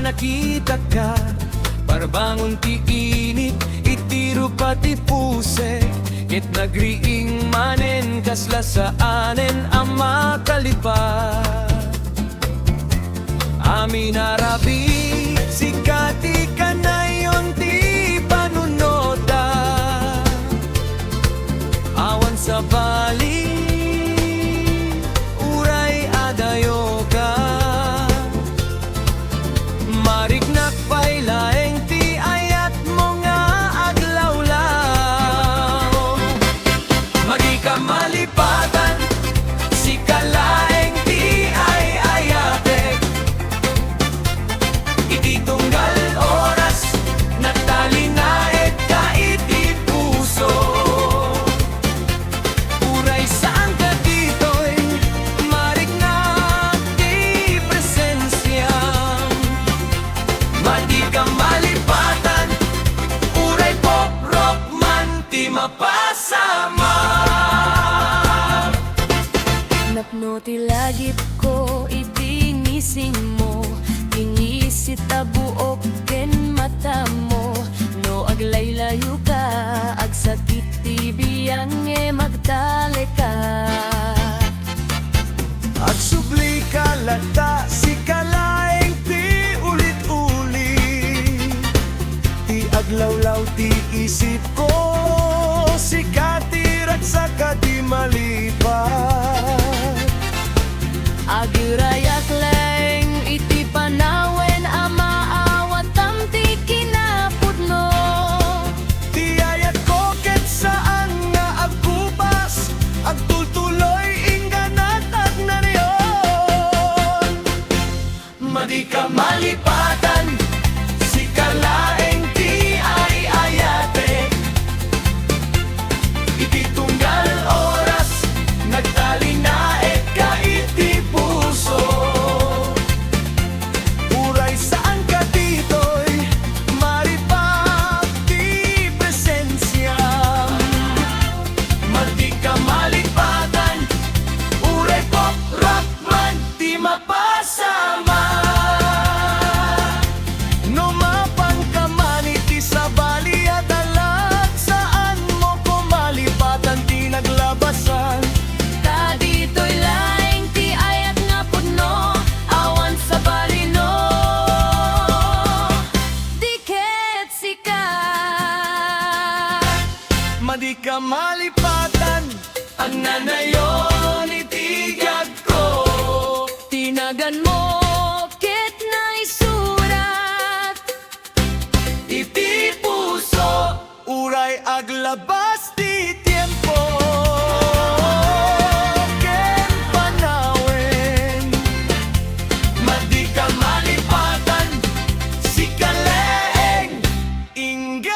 nakita ka, parbangon ti init, itiro pati puse, ket nagriing manen kasla saanen ang makalipat. Amin arabi, sikati kanayon ti panunoda, awan sa bali, uray adayo ka. Marignak pa'y laeng ti ayat mo nga aglawlaw. Magi ka malipatan, si kalaeng ti ay ayatek. Iti tunggal oras, nagtalinaet ka iti puso. Uray saan ka dito'y marignak ti presensya. Madi ka malipatan, uray pop rock man ti mapasama. Napno ti lagip ko iti ngising mo, ingisit abuok ken mata mo. No aglaylayo ka, agsakit ti biyang magdale ka. Agsubli ka lata, si kalaeng ti ulit-ulit, ti aglawlaw ti isip ko, si katirat sa kadi malipat. Agirayak leng iti panawen amaawat ang ti kinapudno. Ti ayat ko ket saan nga agkupas, agtultuloy ingganat agnanayon. Madi ka malipatan, si kalaeng ti ay ayate. Iti tunggal oras, nagtalinaet ka iti puso. Uray saan ka dito'y maripat ti presensya. Madi ka malipatan, uray pop rock man ti mapasama. No mapan ka man iti sabali at alat, saan mo ko malipatan ti naglabasan. Ta dito'y laing ti ayat nga pudno, awan sa balino. Diket sikat, Madi ka malipatan, agnanayon itigag ko. tinagan mo ket na isurat. Iti puso, uray aglabas ti tiempo. Ken panawen, madi ka malipatan, si kaleeng inggana.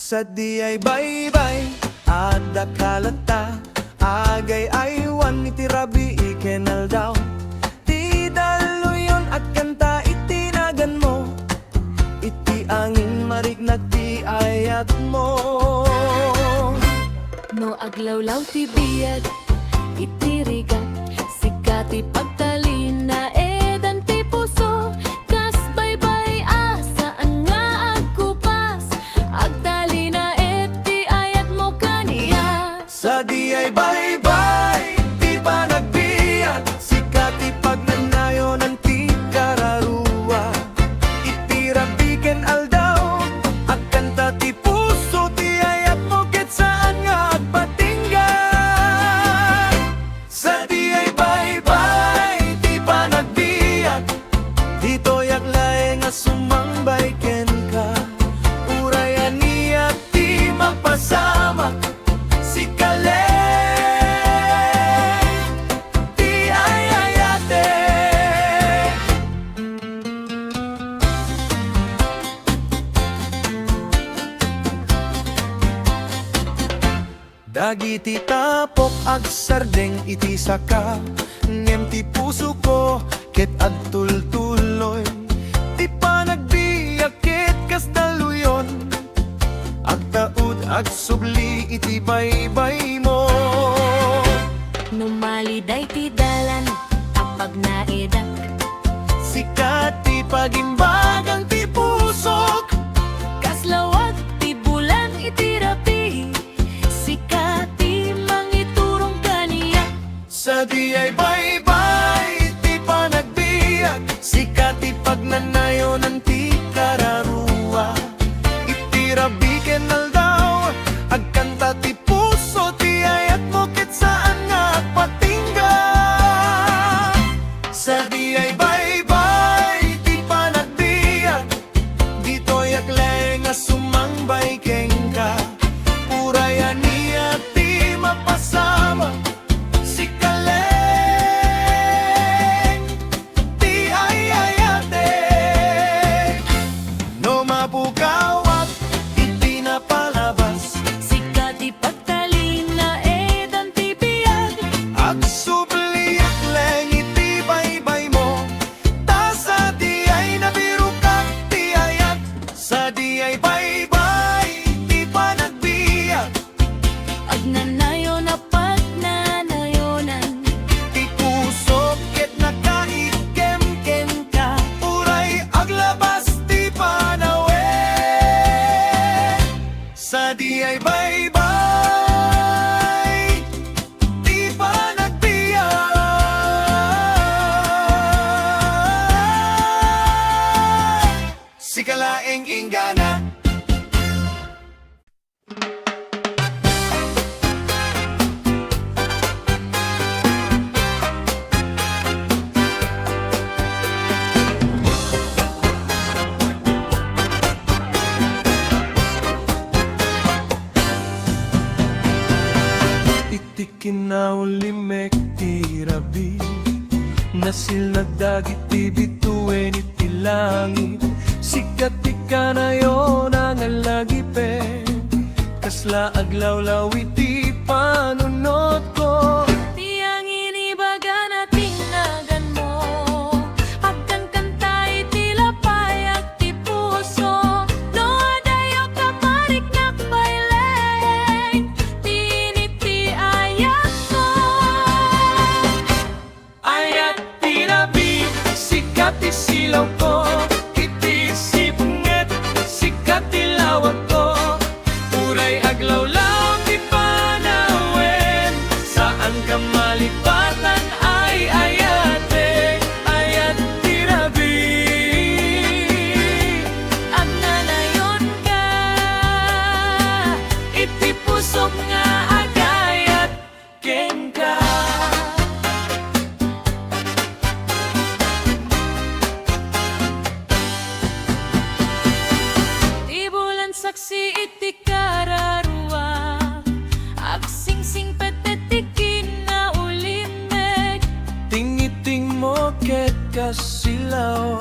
Sa di ay baybay at dakalata, agay aywan iti rabi ikenal daw. Ti daluyon at kanta itinagan mo, iti angin marignak ti ayat mo. No aglawlaw ti biyag, iti rigat, sikati pagtalina edan ti puso. Kas baybay asaan nga agkupas, agtalina ti ayat mo kaniya. Sa di ay baybay, di pa nagbiyak, sikati pagnanayon ang ti kararuwa. Itirabiken aldaw, at kanta ti puso, ti ayat mo ket saan nga agpatinggan. Sa di ay baybay, di pa nagbiyak, dito yaglay nga sumangbay ken ka. Urayan niya ti magpasama, si kale ti ay ayate. Dagiti tapok ag sardeng iti saka, ngem ti puso ko ket agtultuloy. Ti panagbiyak ket kas daluyon, agtaud ag subli iti baybay mo. Numaliday ti dalan kapag naidak. Sikat ti pagimbagang ti pusok, Kaslawag ti bulan iti rapi. Sikat ti mangiturong kaniya. sa di ay baybay ti panagbiyak. Sikat ti pagnanayon ti kararuwa, iti rabiken aldaw agkanta ti puso. Ti ayat mo ket saan nga agpatingga. Sa di ay baybay ti panagbiyak, dito'y aglay nga sumangbay kengka. Urayan niya ti mapasama, si kaleng ti ayayate. No mapugawat iti napalabas, Sikat ti pagtalina edan ti biyag. agsubli agleng iti baybay mo. Ta sa di ay nabirukak ti ayat, sa di ay baybay ti panagbiyak. Agnanayo na pagnanayonan. Ti puso ket nakaikem-kem ka, uray aglabas ti panawen. Sa di ay baybay ti panagbiyak. Si kalaeng inggana. Itikin na ulimek ti rabi, nasil nagdagit ti bituin iti langit. Sikat ti kanayon ang alagipe, kasla aglawlaw iti panunot ko. Tiyang inibaga na tinagan mo. Agkan kantay ti lapayak ti puso. No adayo ka marik nakbaileng. Tinit ti ayak ko. Ayat tinabi, sikat ti silaw ko, iti sipnget, sikat ti lawag ko. Uray aglawlaw ti panawen, saan ka malipatan ay ayate, ayat tinabi. Agnanayon ka. Iti pusok nga agayat kengka. Ti bulan saksi iti kararua. Agsingsing petet ti kinaulimek. Tingiting mo ket kasilaw,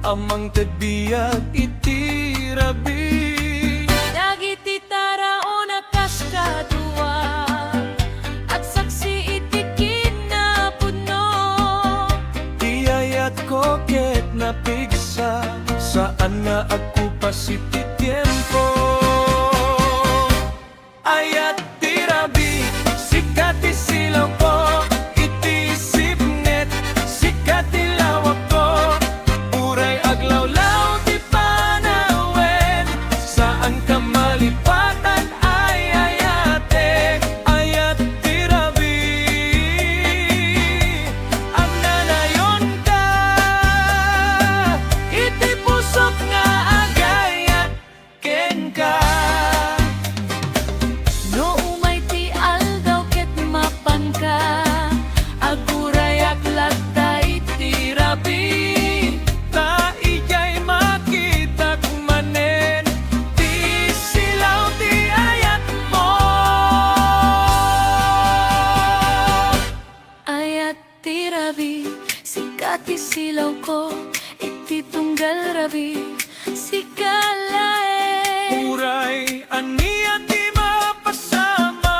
amang tagbiyak iti rabi. Dagiti taraon akas kadua. At saksi iti kinapuno. Tiyayat ko ket napigsa, saan nga agkupas iti tiempo. Ayat tirabi, sikat ti silaw ko, iti sipnet, sikat ti lawak ko. Uray aglawlaw ti panawen, saan ka malipatan ay ayate, ayat tirabi. Ang nanayon ka, iti pusok nga agayat kengka. No umay ti aldaw ket mapan ka. Aguray aklat ta iti rabi. Ta ijay makita kumanen, ti silaw ti ayat mo. Ayat ti rabi. Sikat ti silaw ko. Iti tunggal rabi. Sikalae. Uray aniya ti mapasama,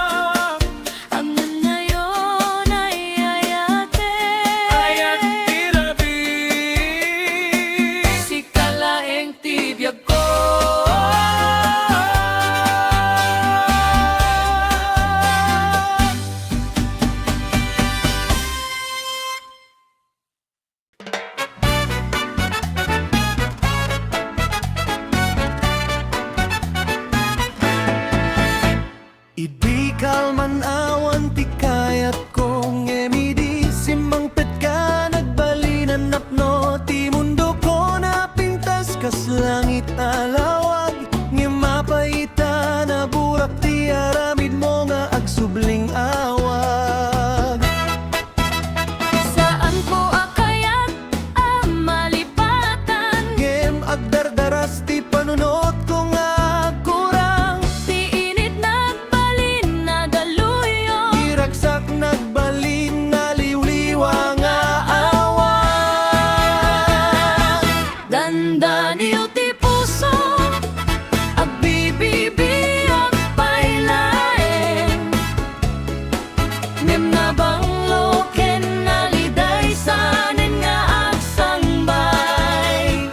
Ngem na bangloken naliday sanen nga agsangbay.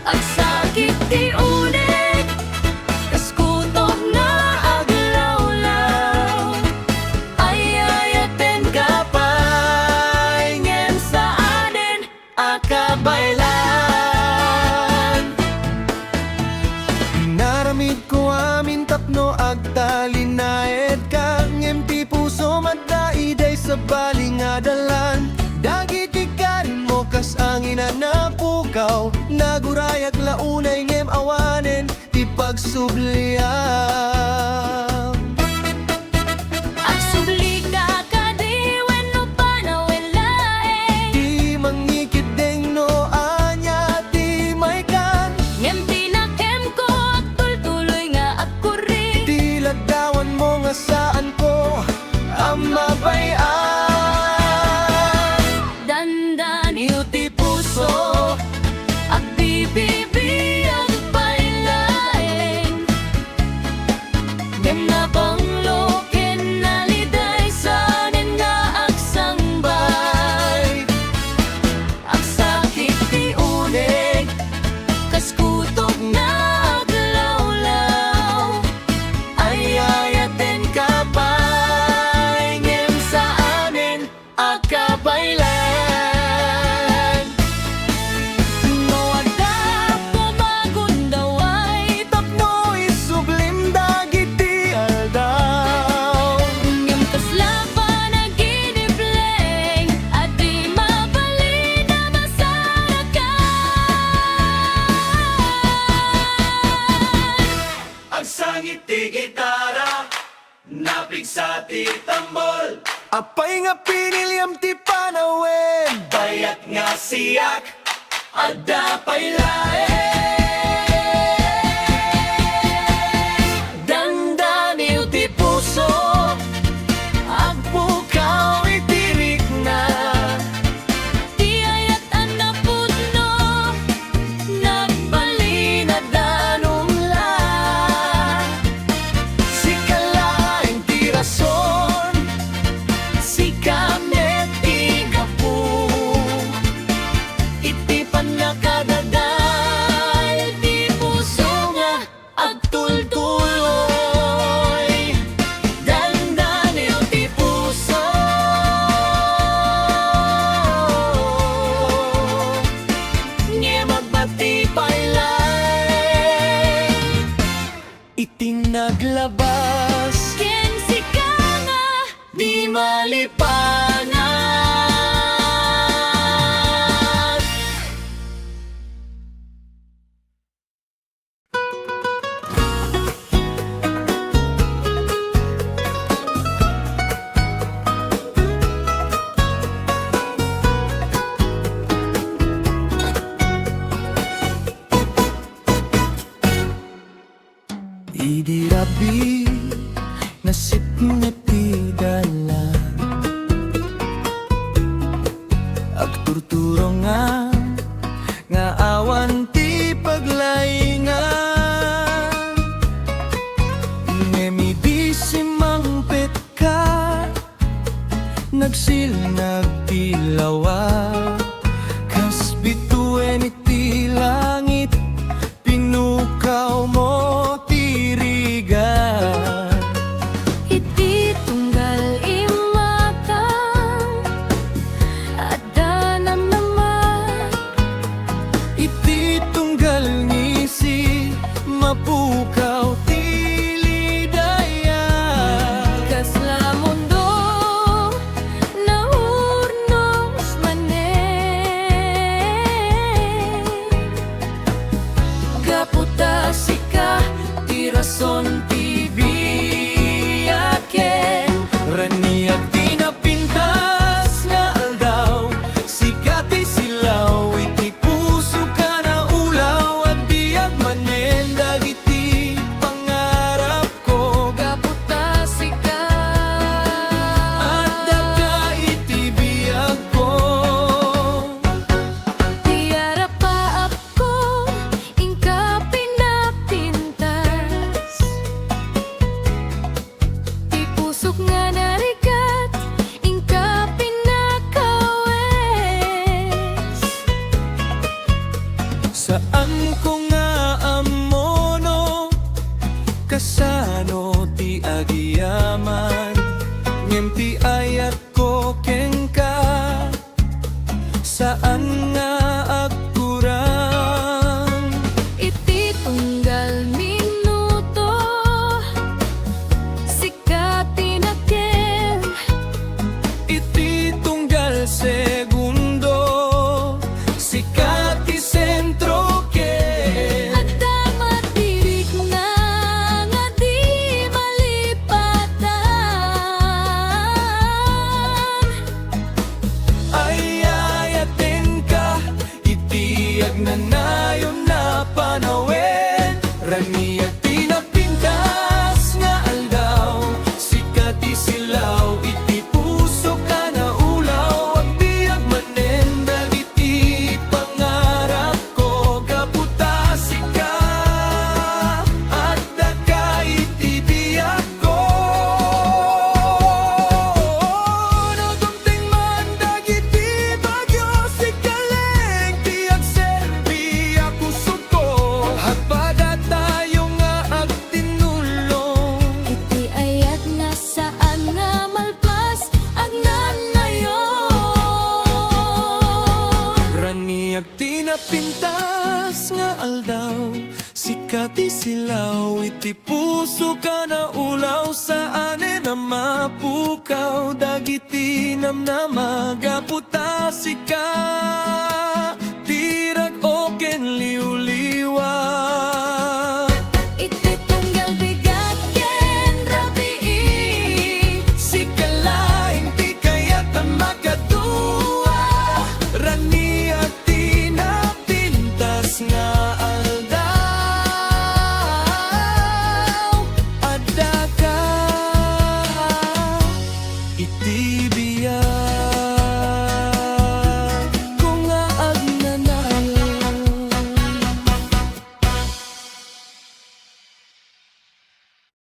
Agsakit ti unik, kaskutob nga aglawlaw. Ayayaten kapay, ngem saanen akabaylan. Naramid ko amin tapno agtalinaed ka ngem ti puso madaiday sa balingadalan. Dagit ikarin mo kas angin na napukaw, nagurayag launay ngem awanen ti pagsubliam. Agsubli ka kadi wenno panawin laeng. Di mangikideng no anya ti may kan, Ngem tinakem ko agtultuloy nga agkuri. di ladawan mo nga saan ko ang mabayan. Dandan iyo ti puso, agbibibiyag pailaeng. Ngem na bangloken naliday sanen nga agsangbay. Agsakit ti unig, kaskutob nga aglawlaw. Ayayaten kapay, ngem saanen akabaylan. No adda pumagundaway, Tapno isublim dagiti aldaw. ngem kasla pa naginibleng, at di mabali na masarakan. Ang sangit ti gitara, napigsa ti tambol. Apay nga pinilyam ti panawen, bayat nga siyak, adda pailaeng. Dandan iyo ti puso, agpukaw itirik na. Di ayat ang napudno, nagbali na danumla. Si kalaeng ti rason, si kamet ti kapu. Iti panakadadal, di puso nga agtultuloy. Dandan iyo ti puso, Nye magbati pailay. iting naglabas, Ken si ka nga, di malipangat. Idirabi nasip na ti dalan, agturturo nga awan ti paglaingan. Nemidi si mangpet ka, nagsilnag ti lawa, kas bituen iti langit, pinukaw mo tirigan. iti tunggal imatang, adda naman. Iti tunggal ngisi, mapukaw tilidaya. Kasla mundo, nahurnos manen. Ngimpi ay ako keng ka saan nga agkurang. Iti tunggal minuto, sikat tinakel. Iti tunggal segundo, sikat ti sentro ken. At damat tirik na nga di malipatan. Ay ayaten ka, itiyag na nayon na panawin. Rani at pinapintas nga aldaw, sikat ti silaw, iti puso ka na ulaw. Ang biyag manen, dagiti pangarap ko, kaputasi ka, at daka iti biyag ko. Nagumting man dagiti bagyo, sikaleng tiyak serbi ako suko. Hagpada tayo nga agtinulong. Iti ayat na saan nga malpas agnan ngayon. Rani ag tinapintas nga aldaw, sikat ti silaw, iti puso ka na ulaw. Saan na mapukaw, dagiti nam na magaputasi ka.